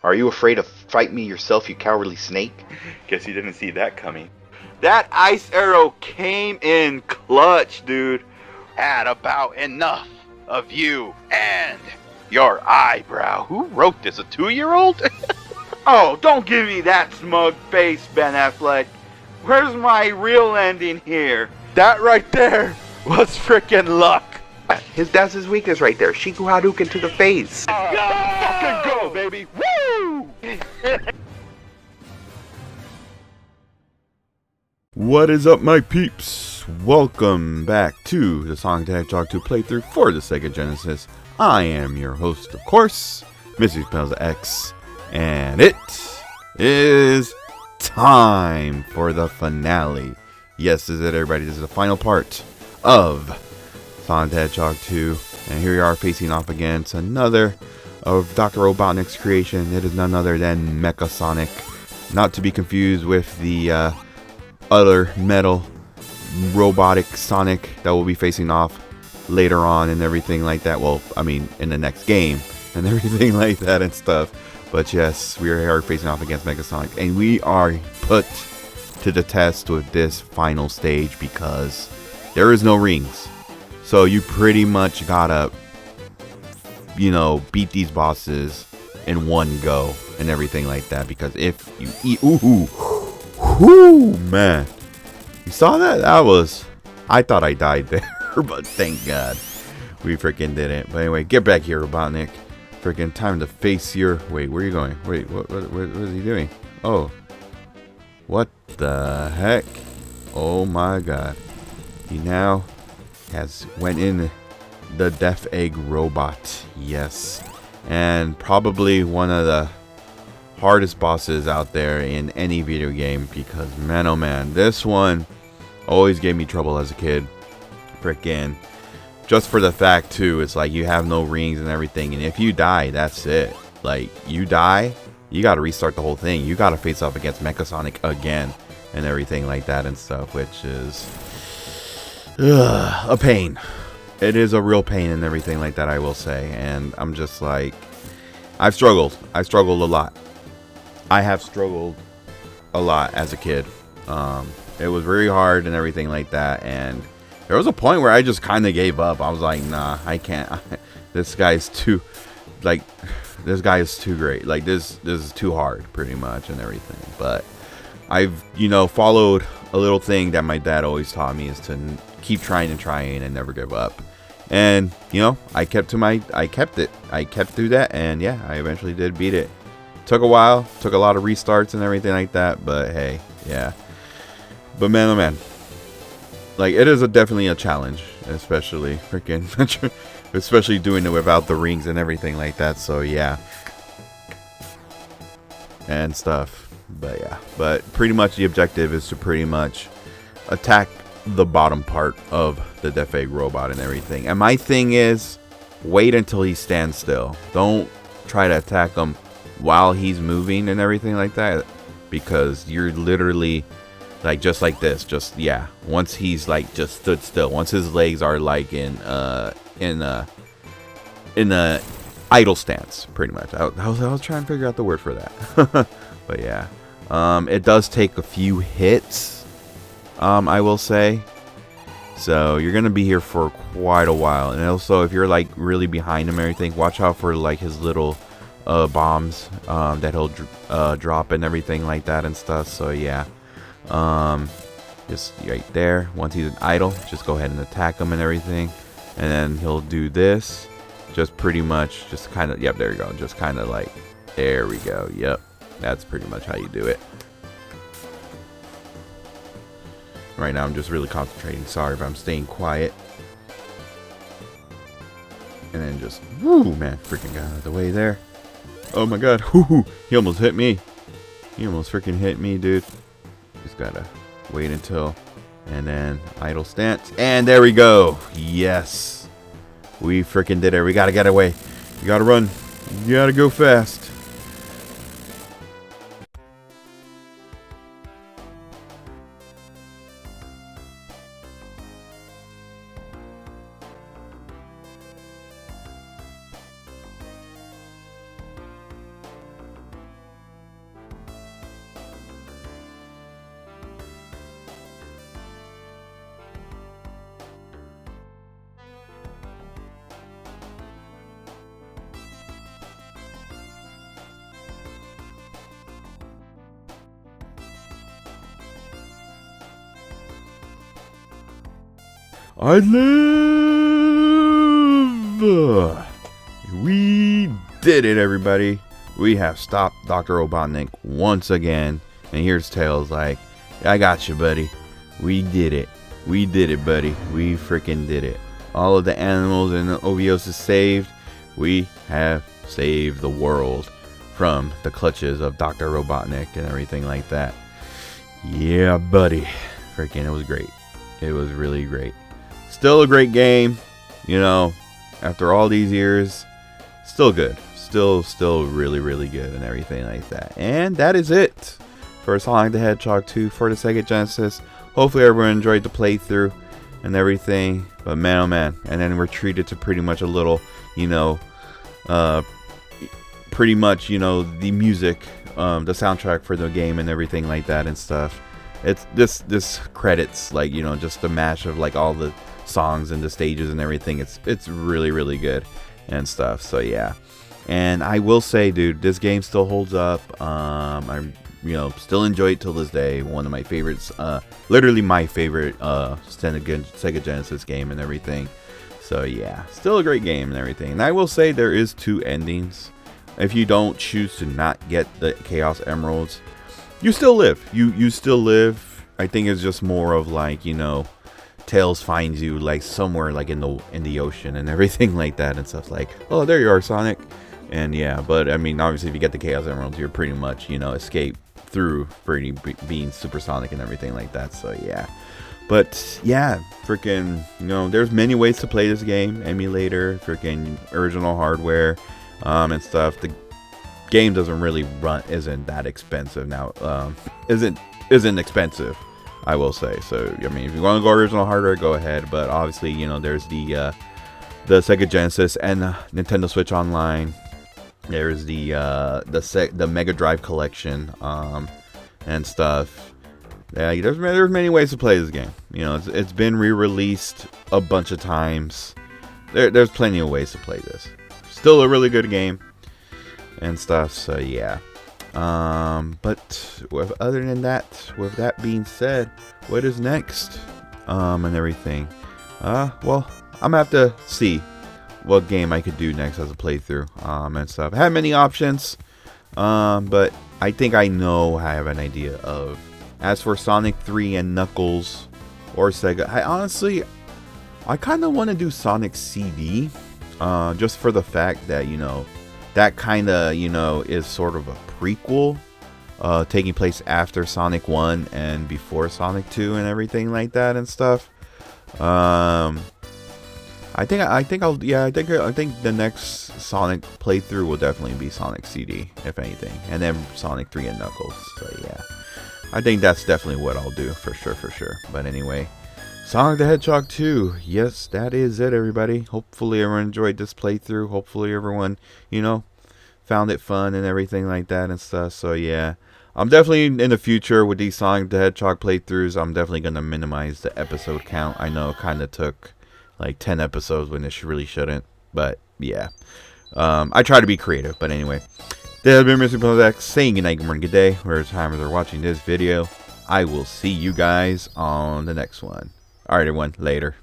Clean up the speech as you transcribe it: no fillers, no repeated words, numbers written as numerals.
Are you afraid to fight me yourself, you cowardly snake? Guess you didn't see that coming. That ice arrow came in clutch, dude. Had about enough of you and your eyebrow. Who wrote this? A 2-year-old? Oh, don't give me that smug face, Ben Affleck. Where's my real ending here? That right there was frickin' luck. That's his weakness right there. Shiku Hadouken to the face. Fucking go, baby. Woo! What is up, my peeps? Welcome back to the Sonic the Hedgehog 2 playthrough for the Sega Genesis. I am your host, of course, mrespnozax, and it is time for the finale. Yes, this is it, everybody. This is the final part of Sonic the Hedgehog 2, and here we are facing off against another of Dr. Robotnik's creation. It is none other than Mecha Sonic, not to be confused with the other metal robotic Sonic that will be facing off later on and everything like that. Well, I mean, in the next game and everything like that and stuff. But yes, we are here facing off against Mecha Sonic, and we are put to the test with this final stage because there is no rings. So you pretty much gotta, you know, beat these bosses in one go and everything like that. Because if you eat, whoo, man, you saw that? That was, I thought I died there, but thank God we freaking didn't. But anyway, get back here, Robotnik. Freaking time to face your, wait, where are you going? Wait, what is he doing? Oh, what the heck? Oh my God. He now went in the Death Egg robot. Yes. And probably one of the hardest bosses out there in any video game, because man, oh man, this one always gave me trouble as a kid. Frickin', just for the fact too, it's like you have no rings and everything, and if you die, that's it. Like, you die, you gotta restart the whole thing. You gotta face off against Mecha Sonic again and everything like that and stuff, which is a pain. It is a real pain and everything like that, I will say. And I'm just like, I've struggled a lot. I have struggled a lot as a kid. It was very hard and everything like that, and there was a point where I just kind of gave up. I was like, nah, I can't. This guy's too, like, this guy is too great. Like, this is too hard, pretty much, and everything. But I've, you know, followed a little thing that my dad always taught me, is to keep trying and never give up. And, you know, I kept through that, and yeah, I eventually did beat it. Took a while, took a lot of restarts and everything like that, but hey, yeah. But man, oh man, like, it is definitely a challenge, especially freaking, especially doing it without the rings and everything like that. So yeah, and stuff. But yeah, but pretty much the objective is to pretty much attack the bottom part of the Death Egg robot and everything. And my thing is, wait until he stands still. Don't try to attack him while he's moving and everything like that, because you're literally like, just like this, just, yeah, once he's like just stood still, once his legs are like in a idle stance, pretty much. I was trying to figure out the word for that. But yeah, it does take a few hits, I will say. So you're gonna be here for quite a while. And also, if you're like really behind him and everything, watch out for like his little bombs that he'll drop and everything like that and stuff. So yeah, just right there, once he's idle, just go ahead and attack him and everything, and then he'll do this, just pretty much, just kind of, yep, there you go, just kind of like, there we go, yep, that's pretty much how you do it. Right now I'm just really concentrating, sorry if I'm staying quiet. And then just, woo, man, freaking got out of the way there. Oh my God, whoo, he almost hit me. He almost freaking hit me, dude. Just gotta wait until, and then idle stance, and there we go. Yes, we freaking did it. We gotta get away. You gotta run. You gotta go fast. I live. We did it, everybody. We have stopped Dr. Robotnik once again. And here's Tails like, I got you, buddy. We did it. We did it, buddy. We freaking did it. All of the animals in the OVOs is saved. We have saved the world from the clutches of Dr. Robotnik and everything like that. Yeah, buddy. Freaking, it was great. It was really great. Still a great game. You know, after all these years, still good. Still really, really good and everything like that. And that is it for Sonic the Hedgehog 2 for the Sega Genesis. Hopefully everyone enjoyed the playthrough and everything. But man, oh man. And then we're treated to pretty much a little, you know, pretty much, you know, the music, the soundtrack for the game and everything like that and stuff. It's this credits, like, you know, just the mash of like all the songs and the stages and everything. It's really, really good and stuff. So yeah. And I will say, dude, this game still holds up. I'm, you know, still enjoy it till this day. One of my favorites, literally my favorite Sega Genesis game and everything. So yeah, still a great game and everything. And I will say there is 2 endings. If you don't choose to not get the Chaos Emeralds, you still live. You still live. I think it's just more of like, you know, Tails finds you like somewhere like in the ocean and everything like that and stuff like, oh, there you are, Sonic. And yeah, but I mean, obviously if you get the Chaos Emeralds, you're pretty much, you know, escape through being supersonic and everything like that. So yeah, but yeah, freaking, you know, there's many ways to play this game. Emulator, freaking original hardware, and stuff. The game doesn't really isn't that expensive now. Isn't expensive, I will say. So I mean, if you want to go original hardware, go ahead. But obviously, you know, there's the Sega Genesis and the Nintendo Switch Online. There's the Mega Drive collection, and stuff. Yeah, there's many ways to play this game. You know, it's been re-released a bunch of times. There's plenty of ways to play this. Still a really good game and stuff. So yeah. But other than that, with that being said, what is next? And everything. Well, I'm gonna have to see what game I could do next as a playthrough, and stuff. I have many options, but I think I know, I have an idea of. As for Sonic 3 and Knuckles or Sega, I kind of want to do Sonic CD, just for the fact that, you know, that kind of, you know, is sort of a prequel, taking place after Sonic 1 and before Sonic 2 and everything like that and stuff. I think the next Sonic playthrough will definitely be Sonic CD, if anything, and then Sonic 3 and Knuckles. So yeah, I think that's definitely what I'll do for sure. But anyway, Sonic the Hedgehog 2. Yes, that is it, everybody. Hopefully everyone enjoyed this playthrough. Hopefully everyone, you know, found it fun and everything like that and stuff. So yeah, I'm definitely in the future with these Sonic the Hedgehog playthroughs. I'm definitely gonna minimize the episode count. I know it kind of took like 10 episodes when it really shouldn't, but yeah, I try to be creative. But anyway, this has been mrespnozax saying good night, good morning, good day, wherever timers are watching this video. I will see you guys on the next one. Alright everyone, later.